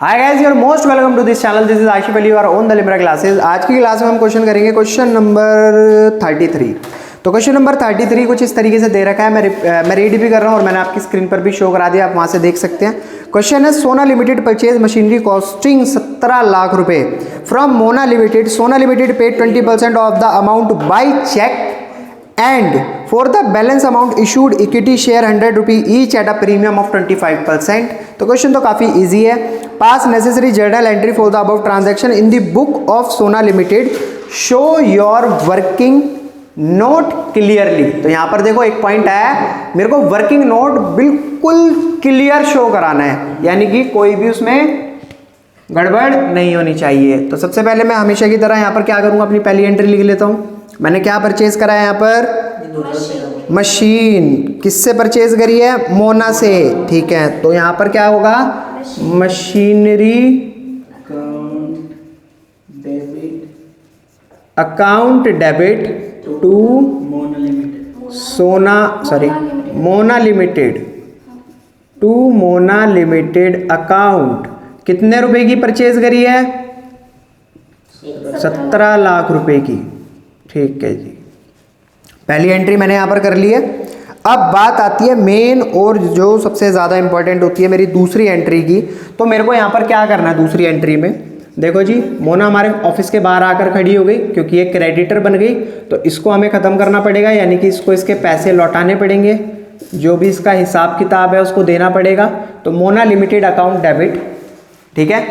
Hi guys, you're most welcome to this channel. This is Ashif Ali और on the Limra classes. आज की class में हम क्वेश्चन करेंगे क्वेश्चन नंबर 33। तो क्वेश्चन नंबर 33 कुछ इस तरीके से दे रखा है। मैं रीड भी कर रहा हूँ और मैंने आपकी स्क्रीन पर भी शो करा दिया, आप वहाँ से देख सकते हैं। क्वेश्चन है Sona limited purchase machinery costing 17 lakh रुपए from Mona limited. Sona limited paid 20% of the amount by cheque and for the balance amount issued equity share 100 rupee each at a premium of 25%। तो क्वेश्चन तो काफ़ी इजी है। Pass necessary journal entry for the about transaction in the book of Sona Limited, show your working note clearly. तो यहाँ पर देखो एक point है, मेरे को वर्किंग नोट बिल्कुल क्लियर शो कराना है, यानी कि कोई भी उसमें गड़बड़ नहीं होनी चाहिए। तो सबसे पहले मैं हमेशा की तरह यहाँ पर क्या करूँगा, अपनी पहली एंट्री लिख लेता हूँ। मैंने क्या परचेज करा है यहाँ पर, मशीन। किससे परचेज करी है, मोना से, ठीक है। तो यहाँ पर क्या होगा, machinery account debit to Mona limited to Mona limited account. कितने रुपए की परचेज करी है, 17 लाख रुपए की, ठीक है जी। पहली एंट्री मैंने यहाँ पर कर ली है। अब बात आती है मेन और जो सबसे ज़्यादा इंपॉर्टेंट होती है मेरी दूसरी एंट्री की। तो मेरे को यहाँ पर क्या करना है दूसरी एंट्री में, देखो जी, मोना हमारे ऑफिस के बाहर आकर खड़ी हो गई क्योंकि ये क्रेडिटर बन गई। तो इसको हमें ख़त्म करना पड़ेगा, यानी कि इसको इसके पैसे लौटाने पड़ेंगे, जो भी इसका हिसाब किताब है उसको देना पड़ेगा। तो मोना लिमिटेड अकाउंट डेबिट, ठीक है।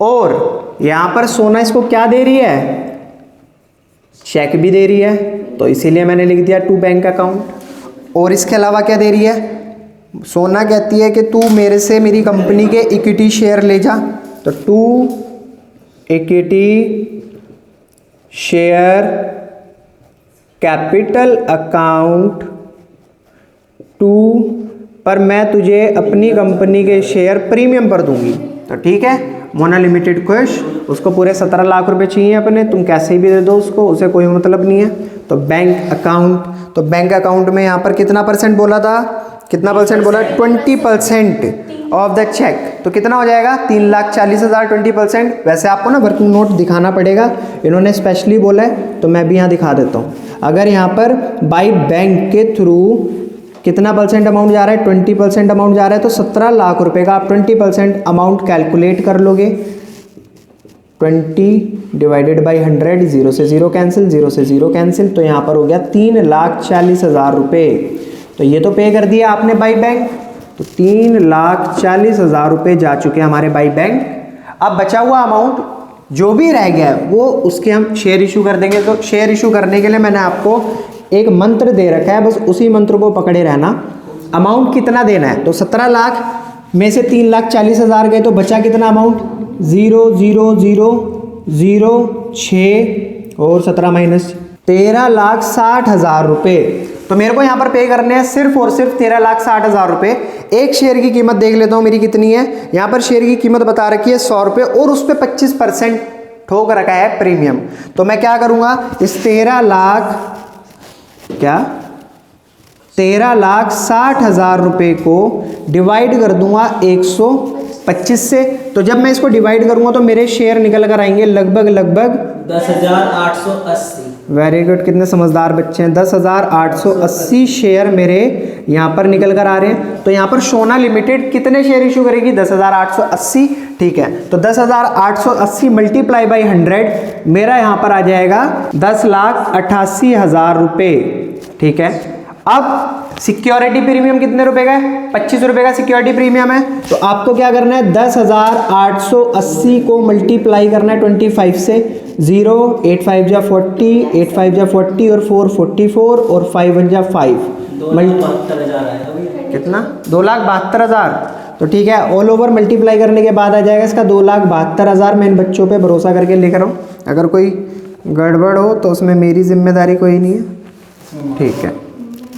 और यहाँ पर सोना इसको क्या दे रही है, चेक भी दे रही है, तो इसीलिए मैंने लिख दिया टू बैंक अकाउंट। और इसके अलावा क्या दे रही है, सोना कहती है कि तू मेरे से मेरी कंपनी के इक्विटी शेयर ले जा। तो to equity share capital account to, पर मैं तुझे अपनी कंपनी के शेयर प्रीमियम पर दूंगी। तो ठीक है, मोना लिमिटेड खुश, उसको पूरे 17 लाख रुपए चाहिए अपने, तुम कैसे भी दे दो उसको, उसे कोई मतलब नहीं है। तो बैंक अकाउंट, तो बैंक अकाउंट में यहाँ पर कितना परसेंट बोला था, कितना परसेंट बोला, 20% ऑफ द चेक। तो कितना हो जाएगा, 3,40,000, 20%। वैसे आपको ना वर्किंग नोट दिखाना पड़ेगा, इन्होंने स्पेशली बोला है तो मैं भी यहाँ दिखा देता हूँ। अगर यहाँ पर बाई बैंक के थ्रू कितना परसेंट अमाउंट जा रहा है, 20% अमाउंट जा रहा है। तो 17 लाख रुपए का आप 20% अमाउंट कैलकुलेट कर लोगे। 20 डिवाइडेड बाई 100, 0 से 0 कैंसिल, 0 से 0 कैंसिल। तो यहाँ पर हो गया 3,40,000 रुपये। तो ये तो पे कर दिया आपने बाई बैंक, तो 3,40,000 रुपये जा चुके हैं हमारे बाई बैंक। अब बचा हुआ अमाउंट जो भी रह गया है वो उसके हम शेयर इशू कर देंगे। तो शेयर इशू करने के लिए मैंने आपको एक मंत्र दे रखा है, बस उसी मंत्र को पकड़े रहना। अमाउंट कितना देना है, तो 17 लाख में से 3,40,000 गए तो बचा कितना अमाउंट, 0,0,0,0,6 और 17 माइनस 13,60,000 रुपये। तो मेरे को यहाँ पर पे करने हैं सिर्फ और सिर्फ 13,60,000 रुपये। एक शेयर की कीमत देख लेता हूँ मेरी कितनी है। यहाँ पर शेयर की कीमत बता रखी है 100 रुपये और उस पर 25% ठोक रखा है प्रीमियम। तो मैं क्या करूँगा, इस 13,60,000 रुपये को डिवाइड कर दूंगा 125 से। तो जब मैं इसको डिवाइड करूंगा तो मेरे शेयर निकल कर आएंगे लगभग 10,880। वेरी गुड, कितने समझदार बच्चे हैं। 10,880 शेयर मेरे यहाँ पर निकल कर आ रहे हैं। तो यहाँ पर सोना लिमिटेड कितने शेयर इशू करेगी, 10,880, ठीक है। तो 10,880 मल्टीप्लाई बाई 100 मेरा यहाँ पर आ जाएगा 10,88,000 रुपये, ठीक है। अब सिक्योरिटी प्रीमियम कितने रुपए का है, 25 रुपए का सिक्योरिटी प्रीमियम है। तो आपको क्या करना है, 10,880 को मल्टीप्लाई करना है 25 से। 0, 8 5 जा 40, 8 5 जा 40 और 4 44 और 5 1 जा 5, कितना, 2,72,000। तो ठीक है, ऑल ओवर मल्टीप्लाई करने के बाद आ जाएगा इसका 2,72,000। मैं इन बच्चों पे भरोसा करके लिख रहा हूँ, अगर कोई गड़बड़ हो तो उसमें मेरी जिम्मेदारी कोई नहीं है, ठीक है।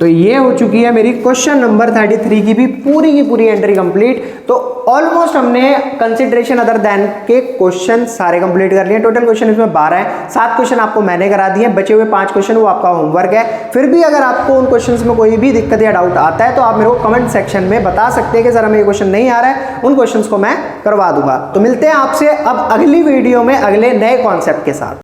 तो ये हो चुकी है मेरी क्वेश्चन नंबर 33 की भी पूरी एंट्री कंप्लीट। तो ऑलमोस्ट हमने कंसिडरेशन अदर देन के क्वेश्चन सारे कंप्लीट कर लिए। टोटल क्वेश्चन इसमें 12 है, 7 क्वेश्चन आपको मैंने करा दिए, बचे हुए 5 क्वेश्चन वो आपका होमवर्क है। फिर भी अगर आपको उन क्वेश्चंस में कोई भी दिक्कत या डाउट आता है तो आप मेरे को कमेंट सेक्शन में बता सकते हैं कि सर हमें ये क्वेश्चन नहीं आ रहा है, उन क्वेश्चंस को मैं करवा दूंगा। तो मिलते हैं आपसे अब अगली वीडियो में अगले नए कॉन्सेप्ट के साथ।